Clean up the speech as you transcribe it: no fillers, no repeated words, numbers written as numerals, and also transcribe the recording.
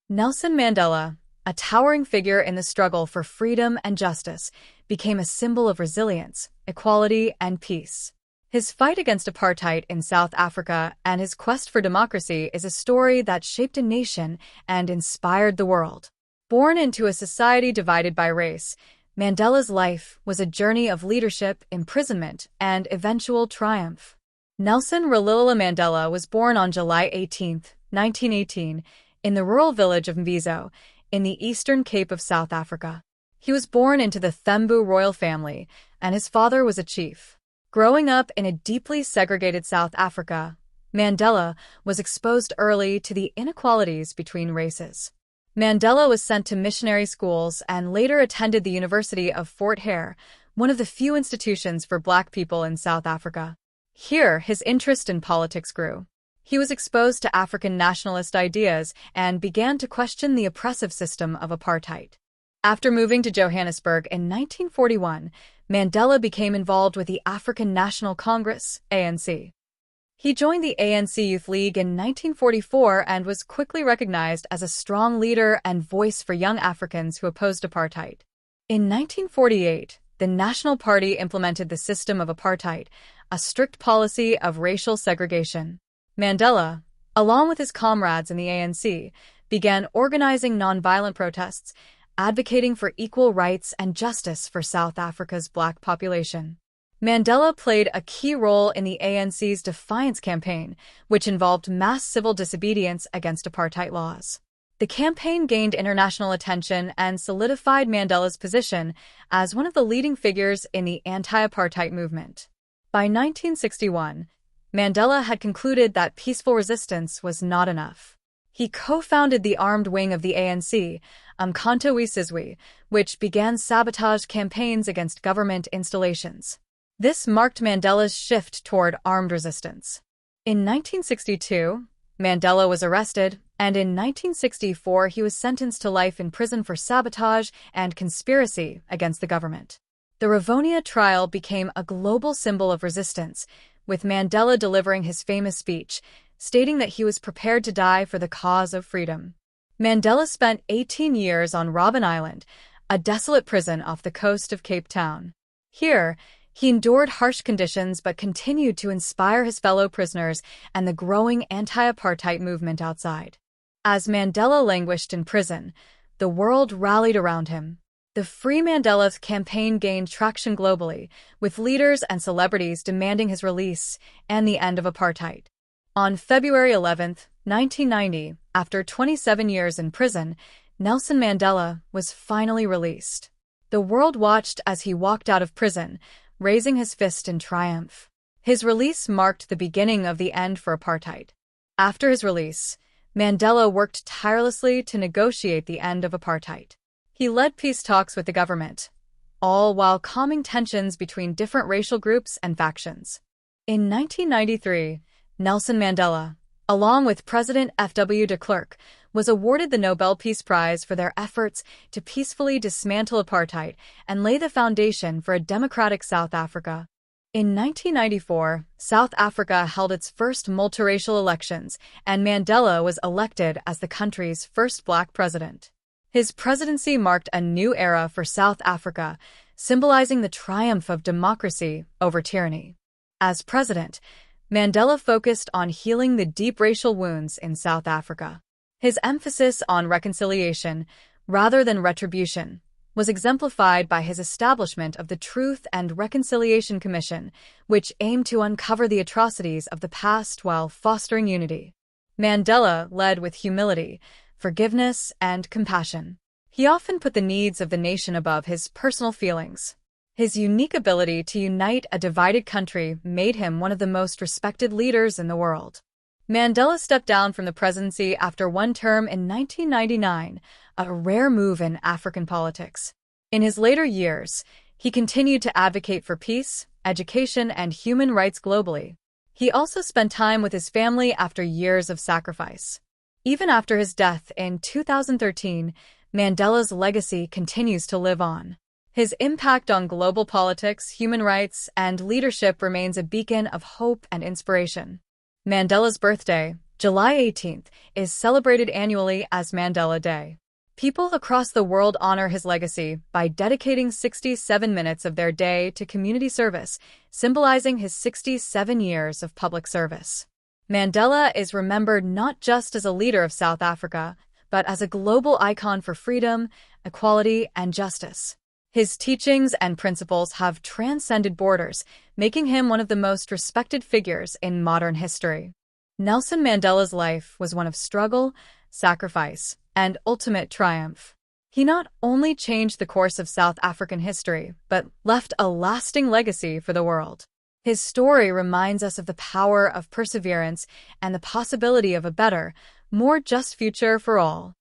Nelson Mandela, a towering figure in the struggle for freedom and justice, became a symbol of resilience, equality, and peace. His fight against apartheid in South Africa and his quest for democracy is a story that shaped a nation and inspired the world. Born into a society divided by race, Mandela's life was a journey of leadership, imprisonment, and eventual triumph. Nelson Rolihlahla Mandela was born on July 18, 1918, in the rural village of Mbizo, in the Eastern Cape of South Africa. He was born into the Thembu royal family, and his father was a chief. Growing up in a deeply segregated South Africa, Mandela was exposed early to the inequalities between races. Mandela was sent to missionary schools and later attended the University of Fort Hare, one of the few institutions for Black people in South Africa. Here, his interest in politics grew. He was exposed to African nationalist ideas and began to question the oppressive system of apartheid. After moving to Johannesburg in 1941, Mandela became involved with the African National Congress, ANC. He joined the ANC Youth League in 1944 and was quickly recognized as a strong leader and voice for young Africans who opposed apartheid. In 1948, the National Party implemented the system of apartheid, a strict policy of racial segregation. Mandela, along with his comrades in the ANC, began organizing nonviolent protests, advocating for equal rights and justice for South Africa's Black population. Mandela played a key role in the ANC's Defiance campaign, which involved mass civil disobedience against apartheid laws. The campaign gained international attention and solidified Mandela's position as one of the leading figures in the anti-apartheid movement. By 1961, Mandela had concluded that peaceful resistance was not enough. He co-founded the armed wing of the ANC, Umkhonto we Sizwe, which began sabotage campaigns against government installations. This marked Mandela's shift toward armed resistance. In 1962, Mandela was arrested, and in 1964 he was sentenced to life in prison for sabotage and conspiracy against the government. The Rivonia trial became a global symbol of resistance, with Mandela delivering his famous speech, stating that he was prepared to die for the cause of freedom. Mandela spent 18 years on Robben Island, a desolate prison off the coast of Cape Town. Here, he endured harsh conditions but continued to inspire his fellow prisoners and the growing anti-apartheid movement outside. As Mandela languished in prison, the world rallied around him. The Free Mandela campaign gained traction globally, with leaders and celebrities demanding his release and the end of apartheid. On February 11, 1990, after 27 years in prison, Nelson Mandela was finally released. The world watched as he walked out of prison, raising his fist in triumph. His release marked the beginning of the end for apartheid. After his release, Mandela worked tirelessly to negotiate the end of apartheid. He led peace talks with the government, all while calming tensions between different racial groups and factions. In 1993, Nelson Mandela, along with President F.W. de Klerk, was awarded the Nobel Peace Prize for their efforts to peacefully dismantle apartheid and lay the foundation for a democratic South Africa. In 1994, South Africa held its first multiracial elections, and Mandela was elected as the country's first Black president. His presidency marked a new era for South Africa, symbolizing the triumph of democracy over tyranny. As president, Mandela focused on healing the deep racial wounds in South Africa. His emphasis on reconciliation, rather than retribution, was exemplified by his establishment of the Truth and Reconciliation Commission, which aimed to uncover the atrocities of the past while fostering unity. Mandela led with humility, forgiveness, and compassion. He often put the needs of the nation above his personal feelings. His unique ability to unite a divided country made him one of the most respected leaders in the world. Mandela stepped down from the presidency after one term in 1999, a rare move in African politics. In his later years, he continued to advocate for peace, education, and human rights globally. He also spent time with his family after years of sacrifice. Even after his death in 2013, Mandela's legacy continues to live on. His impact on global politics, human rights, and leadership remains a beacon of hope and inspiration. Mandela's birthday, July 18th is celebrated annually as Mandela Day. People across the world honor his legacy by dedicating 67 minutes of their day to community service, symbolizing his 67 years of public service. Mandela is remembered not just as a leader of South Africa, but as a global icon for freedom, equality, and justice. His teachings and principles have transcended borders, making him one of the most respected figures in modern history. Nelson Mandela's life was one of struggle, sacrifice, and ultimate triumph. He not only changed the course of South African history, but left a lasting legacy for the world. His story reminds us of the power of perseverance and the possibility of a better, more just future for all.